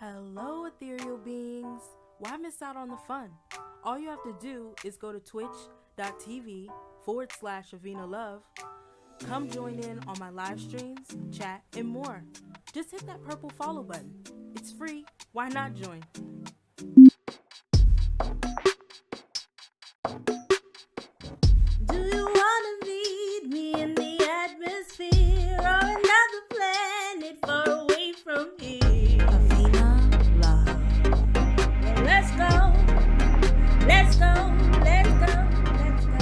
Hello, ethereal beings. Why miss out on the fun? All you have to do is go to twitch.tv/AvenaLove. Come join in on my live streams, chat, and more. Just hit that purple follow button. It's free. Why not join? Do you wanna meet me in the atmosphere or another planet far away from here? AvenaLove. Well, let's go. Let's go. Let's go. Let's go.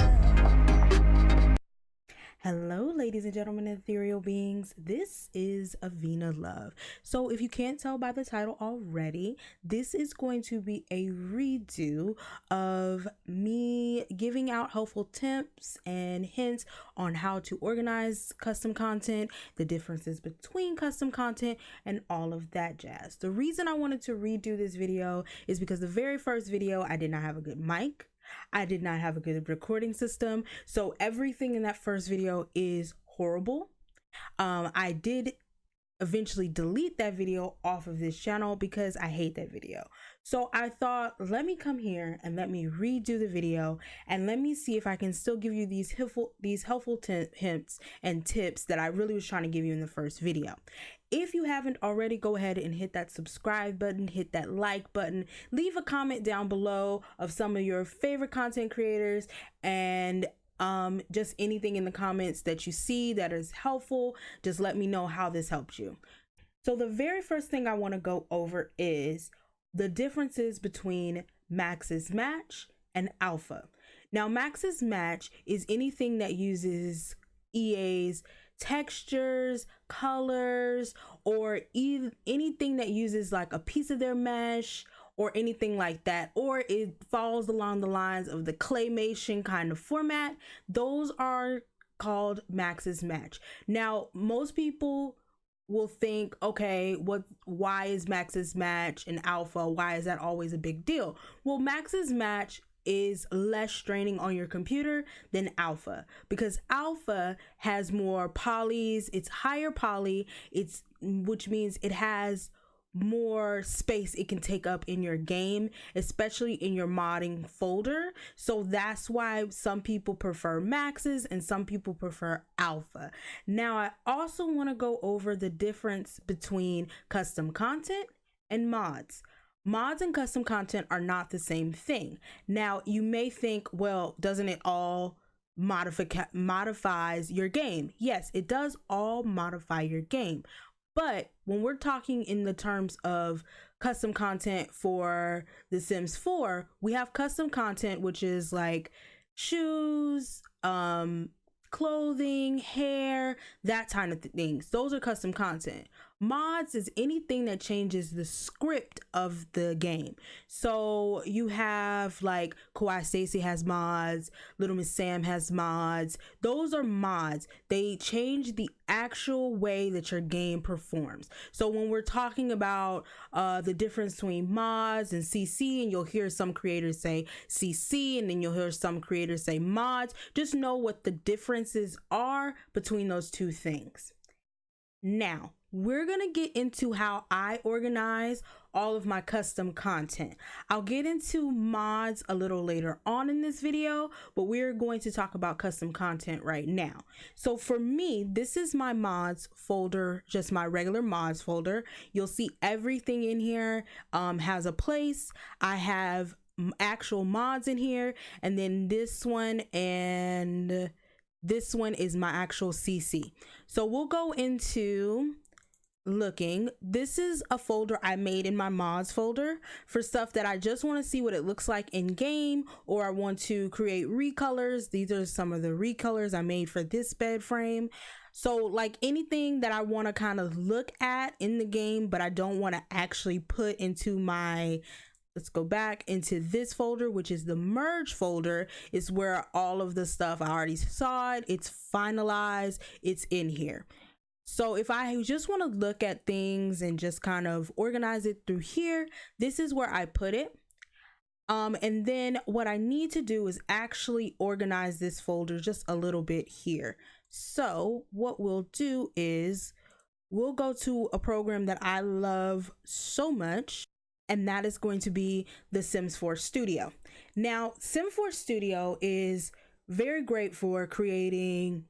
Hello, ladies and gentlemen, ethereal beings. This is AvenaLove. So if you can't tell by the title already, this is going to be a redo of me giving out helpful tips and hints on how to organize custom content, the differences between custom content, and all of that jazz. The reason I wanted to redo this video is because the very first video, I did not have a good mic. I did not have a good recording system. So everything in that first video is horrible. I did eventually delete that video off of this channel because I hate that video. So I thought, let me come here and let me redo the video and let me see if I can still give you these helpful hints and tips that I really was trying to give you in the first video. If you haven't already, go ahead and hit that subscribe button, hit that like button, leave a comment down below of some of your favorite content creators, and just anything in the comments that you see that is helpful. Just let me know how this helped you. So the very first thing I want to go over is the differences between Max's Match and Alpha. Now, Max's Match is anything that uses EA's textures, colors, or anything that uses like a piece of their mesh or anything like that, or it falls along the lines of the claymation kind of format. Those are called Max's Match. Now, most people will think, okay, why is Max's Match and Alpha, why is that always a big deal? Well, Max's Match is less straining on your computer than Alpha, because Alpha has more polys, it's higher poly, which means it has more space it can take up in your game, especially in your modding folder. So that's why some people prefer Max's and some people prefer Alpha. Now, I also want to go over the difference between custom content and mods. Mods and custom content are not the same thing. Now, you may think, well, doesn't it all modifies your game? Yes, it does all modify your game. But when we're talking in the terms of custom content for The Sims 4, we have custom content, which is like shoes, clothing, hair, that kind of things. Those are custom content. Mods is anything that changes the script of the game. So you have like Kawaii Stacy has mods, Little Miss Sam has mods. Those are mods. They change the actual way that your game performs. So when we're talking about the difference between mods and CC, and you'll hear some creators say CC, and then you'll hear some creators say mods, just know what the differences are between those two things. Now, we're going to get into how I organize all of my custom content. I'll get into mods a little later on in this video, but we're going to talk about custom content right now. So for me, this is my mods folder, just my regular mods folder. You'll see everything in here has a place. I have actual mods in here, and then this one and this one is my actual CC. So we'll go into looking. This is a folder I made in my mods folder for stuff that I just want to see what it looks like in game, or I want to create recolors. These are some of the recolors I made for this bed frame. So like anything that I want to kind of look at in the game, but I don't want to actually put into my, let's go back into this folder, which is the merge folder, is where all of the stuff I already saw it, it's finalized, it's in here. So if I just want to look at things and just kind of organize it through here, this is where I put it. And then what I need to do is actually organize this folder just a little bit here. So what we'll do is we'll go to a program that I love so much, and that is going to be the Sims 4 Studio. Now, Sim 4 Studio is very great for creating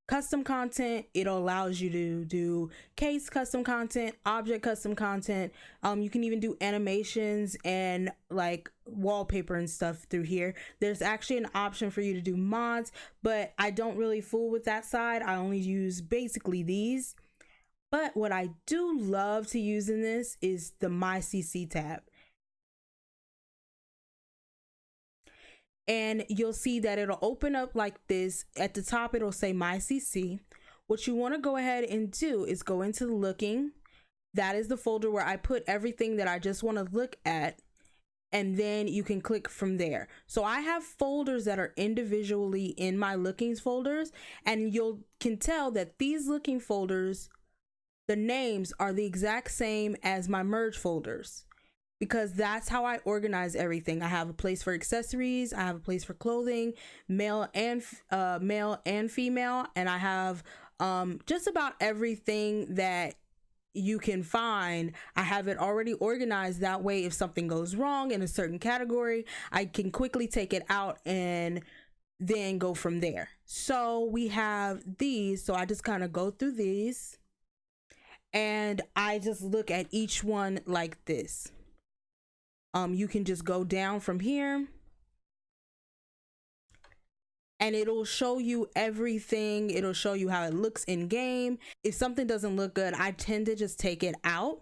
custom content. It allows you to do case custom content, object custom content. You can even do animations and like wallpaper and stuff through here. There's actually an option for you to do mods, but I don't really fool with that side. I only use basically these. But what I do love to use in this is the My CC tab. And you'll see that it'll open up like this. At the top, it'll say My CC. What you want to go ahead and do is go into looking. That is the folder where I put everything that I just want to look at. And then you can click from there. So I have folders that are individually in my lookings folders. And you can tell that these looking folders, the names are the exact same as my merge folders, because that's how I organize everything. I have a place for accessories, I have a place for clothing, male and female, and I have just about everything that you can find. I have it already organized that way. If something goes wrong in a certain category, I can quickly take it out and then go from there. So we have these. So I just kind of go through these and I just look at each one like this. You can just go down from here and it'll show you everything. It'll show you how it looks in game. If something doesn't look good, I tend to just take it out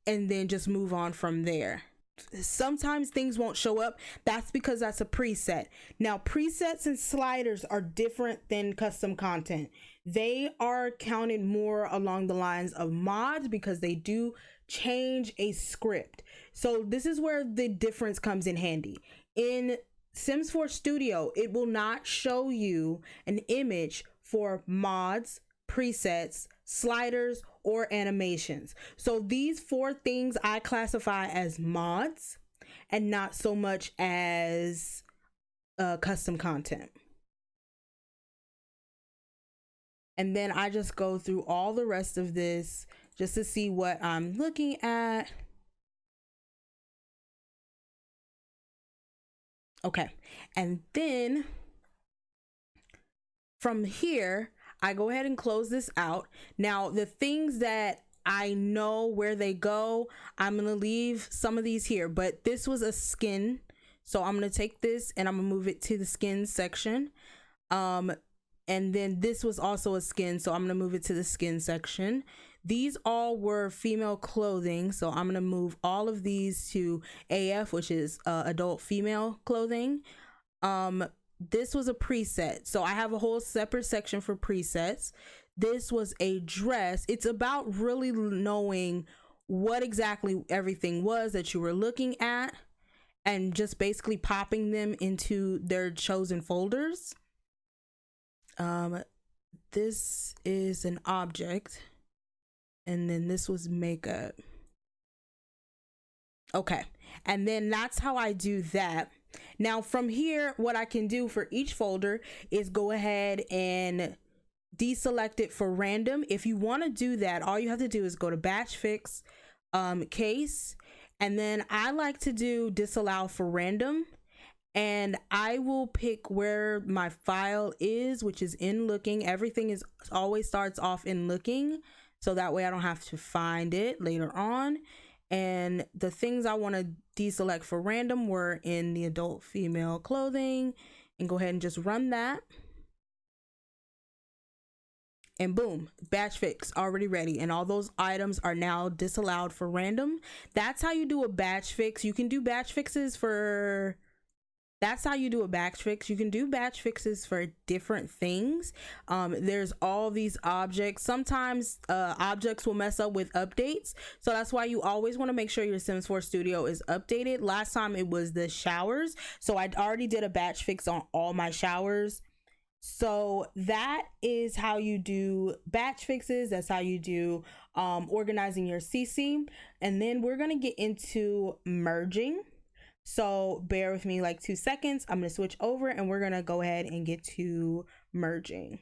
and then just move on from there. Sometimes things won't show up. That's because that's a preset. Now, presets and sliders are different than custom content. They are counted more along the lines of mods because they do change a script. So this is where the difference comes in handy. In Sims 4 Studio, it will not show you an image for mods, presets, sliders, or animations. So these 4 things I classify as mods and not so much as custom content. And then I just go through all the rest of this just to see what I'm looking at. Okay, and then from here, I go ahead and close this out. Now, the things that I know where they go, I'm gonna leave some of these here, but this was a skin. So I'm gonna take this and I'm gonna move it to the skin section. And then this was also a skin, so I'm gonna move it to the skin section. These all were female clothing, so I'm gonna move all of these to AF, which is adult female clothing. This was a preset, so I have a whole separate section for presets. This was a dress. It's about really knowing what exactly everything was that you were looking at and just basically popping them into their chosen folders. This is an object, and then this was makeup. Okay, and then that's how I do that. Now from here, what I can do for each folder is go ahead and deselect it for random. If you want to do that, all you have to do is go to batch fix, case, and then I like to do disallow for random. And I will pick where my file is, which is in looking. Everything is always starts off in looking, so that way I don't have to find it later on. And the things I want to deselect for random were in the adult female clothing, and go ahead and just run that. And boom, batch fix already ready, and all those items are now disallowed for random. That's how you do a batch fix. You can do batch fixes for That's how you do a batch fix. You can do batch fixes for different things. There's all these objects. Sometimes objects will mess up with updates. So that's why you always want to make sure your Sims 4 Studio is updated. Last time it was the showers. So I already did a batch fix on all my showers. So that is how you do batch fixes. That's how you do organizing your CC. And then we're going to get into merging. So bear with me like 2 seconds. I'm going to switch over and we're going to go ahead and get to merging.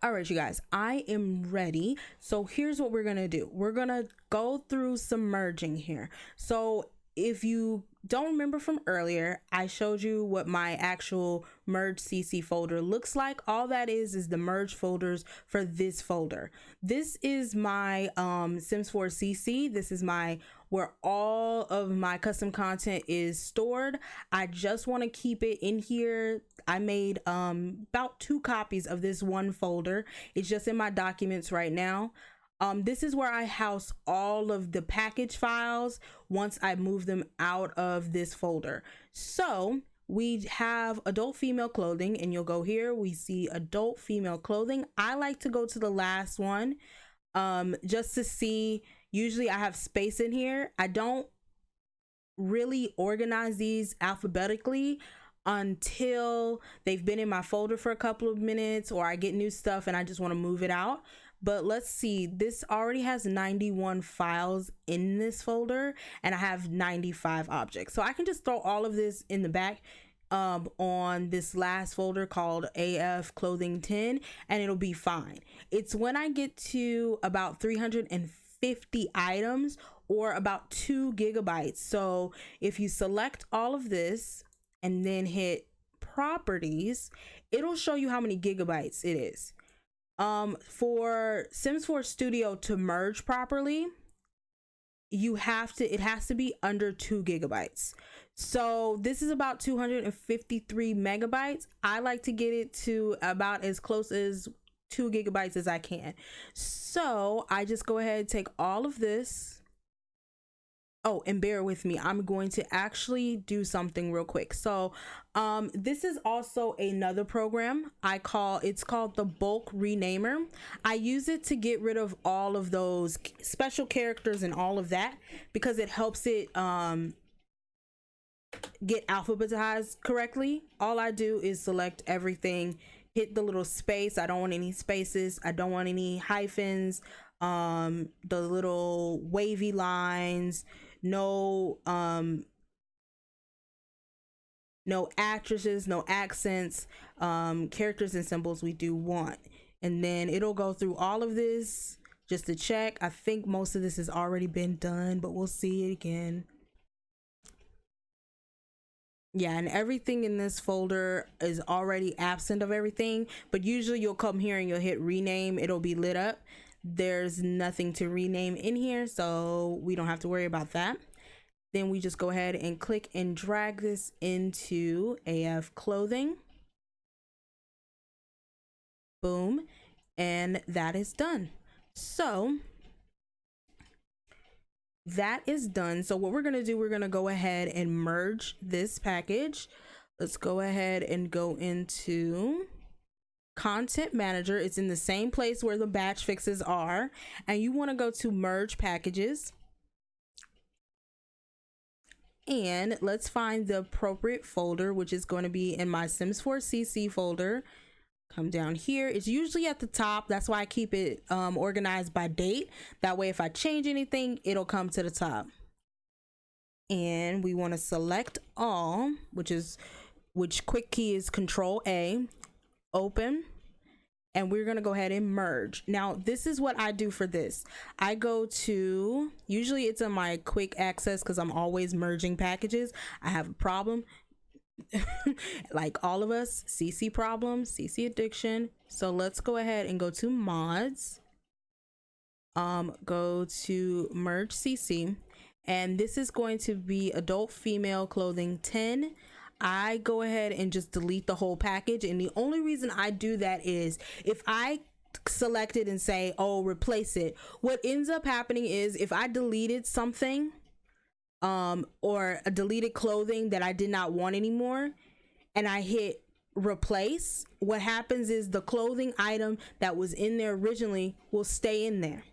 All right, you guys, I am ready. So here's what we're gonna do. We're gonna go through some merging here. So if you don't remember from earlier, I showed you what my actual merge CC folder looks like. All that is the merge folders for this folder. This is my Sims 4 CC. This is my where all of my custom content is stored. I just want to keep it in here. I made about 2 copies of this one folder. It's just in my documents right now. This is where I house all of the package files once I move them out of this folder. So we have adult female clothing, and you'll go here, we see adult female clothing. I like to go to the last one just to see. Usually I have space in here. I don't really organize these alphabetically until they've been in my folder for a couple of minutes, or I get new stuff and I just want to move it out. But let's see, this already has 91 files in this folder and I have 95 objects. So I can just throw all of this in the back on this last folder called AF Clothing 10, and it'll be fine. It's when I get to about 350 items or about 2 gigabytes. So if you select all of this and then hit properties, it'll show you how many gigabytes it is. For Sims 4 Studio to merge properly, it has to be under 2 gigabytes. So this is about 253 megabytes. I like to get it to about as close as 2 gigabytes as I can. So I just go ahead and take all of this. Oh, and bear with me, I'm going to actually do something real quick. So this is also another program it's called the bulk renamer. I use it to get rid of all of those special characters and all of that, because it helps it get alphabetized correctly. All I do is select everything, hit the little space. I don't want any spaces, I don't want any hyphens, the little wavy lines, no actresses, no accents, characters and symbols we do want. And then it'll go through all of this just to check. I think most of this has already been done, but we'll see it again. Yeah, and everything in this folder is already absent of everything, but usually you'll come here and you'll hit rename, it'll be lit up. There's nothing to rename in here, so we don't have to worry about that. Then we just go ahead and click and drag this into AF Clothing. Boom, and that is done. So that is done. So what we're gonna do, we're gonna go ahead and merge this package. Let's go ahead and go into Content Manager. It's in the same place where the batch fixes are, and you want to go to merge packages, and let's find the appropriate folder, which is going to be in my Sims 4 CC folder. Come down here, it's usually at the top. That's why I keep it organized by date. That way if I change anything, it'll come to the top. And we want to select all, which quick key is Control A, open, and we're gonna go ahead and merge. Now this is what I do for this. I go to, usually it's on my quick access because I'm always merging packages. I have a problem like all of us, CC problems, CC addiction. So let's go ahead and go to mods, go to merge CC, and this is going to be adult female clothing 10. I go ahead and just delete the whole package, and the only reason I do that is if I select it and say, oh, replace it, what ends up happening is if I deleted something or a deleted clothing that I did not want anymore and I hit replace, what happens is the clothing item that was in there originally will stay in there,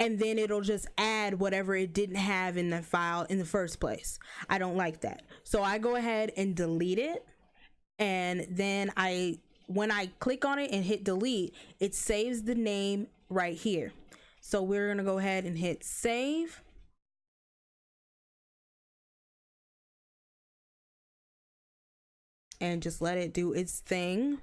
and then it'll just add whatever it didn't have in the file in the first place. I don't like that. So I go ahead and delete it, and then when I click on it and hit delete, it saves the name right here. So we're gonna go ahead and hit save. And just let it do its thing.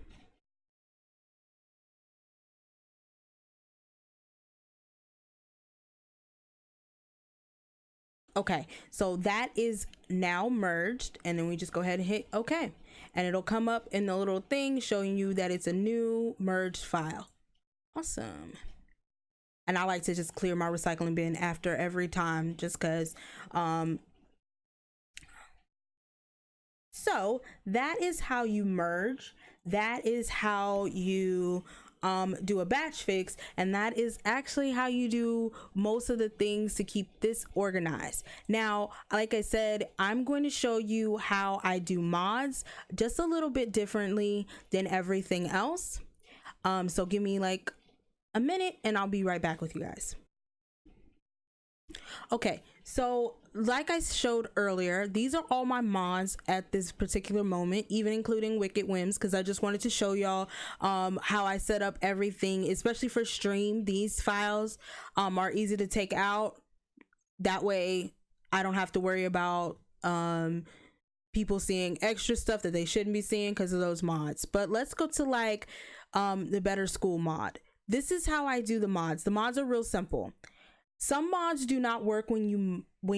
Okay, so that is now merged, and then we just go ahead and hit okay, and it'll come up in the little thing showing you that it's a new merged file. Awesome. And I like to just clear my recycling bin after every time, just because so that is how you merge. That is how you do a batch fix, and that is actually how you do most of the things to keep this organized. Now, like I said, I'm going to show you how I do mods just a little bit differently than everything else. So give me like a minute and I'll be right back with you guys. Okay, so like I showed earlier, these are all my mods at this particular moment, even including Wicked Whims, because I just wanted to show y'all how I set up everything, especially for stream. These files are easy to take out. That way I don't have to worry about people seeing extra stuff that they shouldn't be seeing because of those mods. But let's go to like the Better School mod. This is how I do the mods. The mods are real simple. Some mods do not work when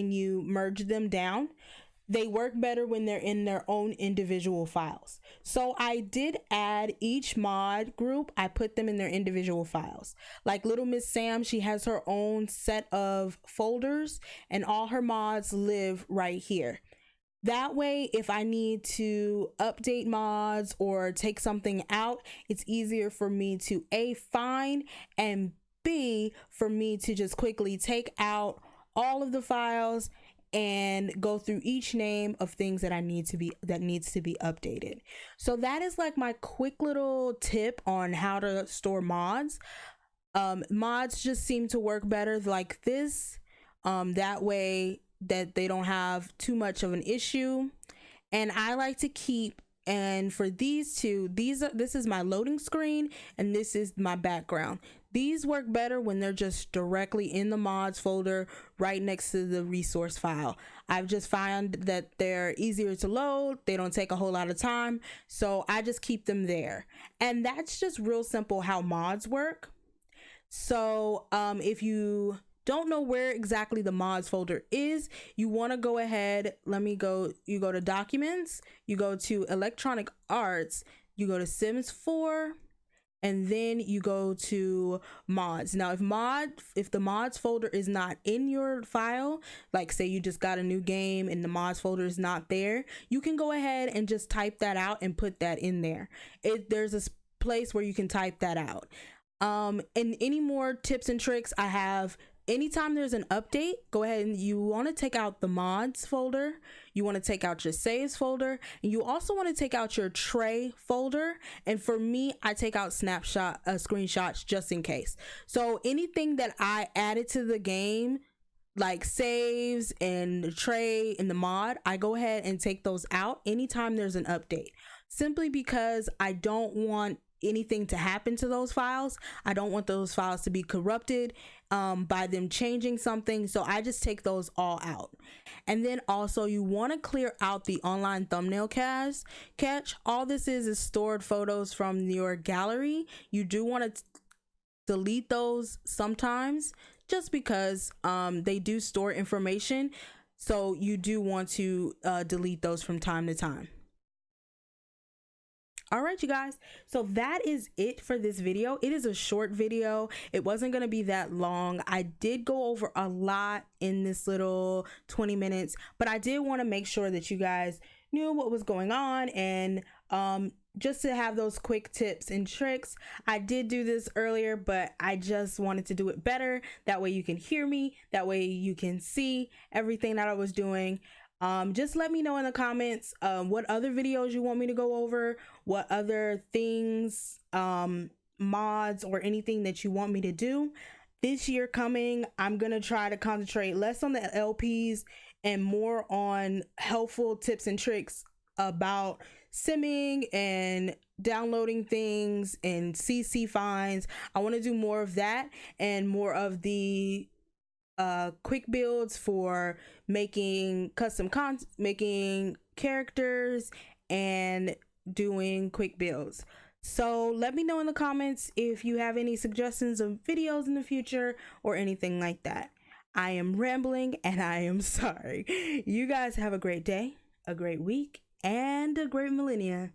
you merge them down. They work better when they're in their own individual files. So I did add each mod group. I put them in their individual files. Like Little Miss Sam, she has her own set of folders and all her mods live right here. That way, if I need to update mods or take something out, it's easier for me to A, find, and B, for me to just quickly take out all of the files and go through each name of things that needs to be updated. So that is like my quick little tip on how to store mods. Mods just seem to work better like this. That way that they don't have too much of an issue. And I like to keep, and for these two, this is my loading screen and this is my background. These work better when they're just directly in the mods folder right next to the resource file. I've just found that they're easier to load. They don't take a whole lot of time. So I just keep them there. And that's just real simple how mods work. So if you don't know where exactly the mods folder is, you want to go ahead, you go to documents, you go to electronic arts, you go to Sims 4, and then you go to mods. Now if the mods folder is not in your file, like say you just got a new game and the mods folder is not there, you can go ahead and just type that out and put that in there. There's a place where you can type that out. And any more tips and tricks I have, anytime there's an update, go ahead and you want to take out the mods folder, you want to take out your saves folder, and you also want to take out your tray folder. And for me, I take out screenshots just in case. So anything that I added to the game, like saves and the tray and the mod, I go ahead and take those out anytime there's an update, simply because I don't want anything to happen to those files. I don't want those files to be corrupted by them changing something. So I just take those all out. And then also you want to clear out the online thumbnail catch. All this is stored photos from your gallery. You do want to delete those sometimes just because they do store information. So you do want to delete those from time to time. All right, you guys, so that is it for this video. It is a short video. It wasn't going to be that long. I did go over a lot in this little 20 minutes, but I did want to make sure that you guys knew what was going on, and just to have those quick tips and tricks. I did do this earlier, but I just wanted to do it better. That way you can hear me. That way you can see everything that I was doing. Just let me know in the comments what other videos you want me to go over, what other things, mods or anything that you want me to do. This year coming, I'm gonna try to concentrate less on the LPs and more on helpful tips and tricks about simming and downloading things and CC finds. I want to do more of that and more of the quick builds for making custom content, making characters, and doing quick builds. So let me know in the comments if you have any suggestions of videos in the future or anything like that. I am rambling and I am sorry. You guys have a great day, a great week, and a great millennia.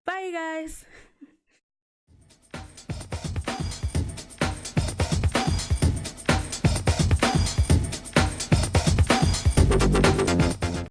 Bye, you guys.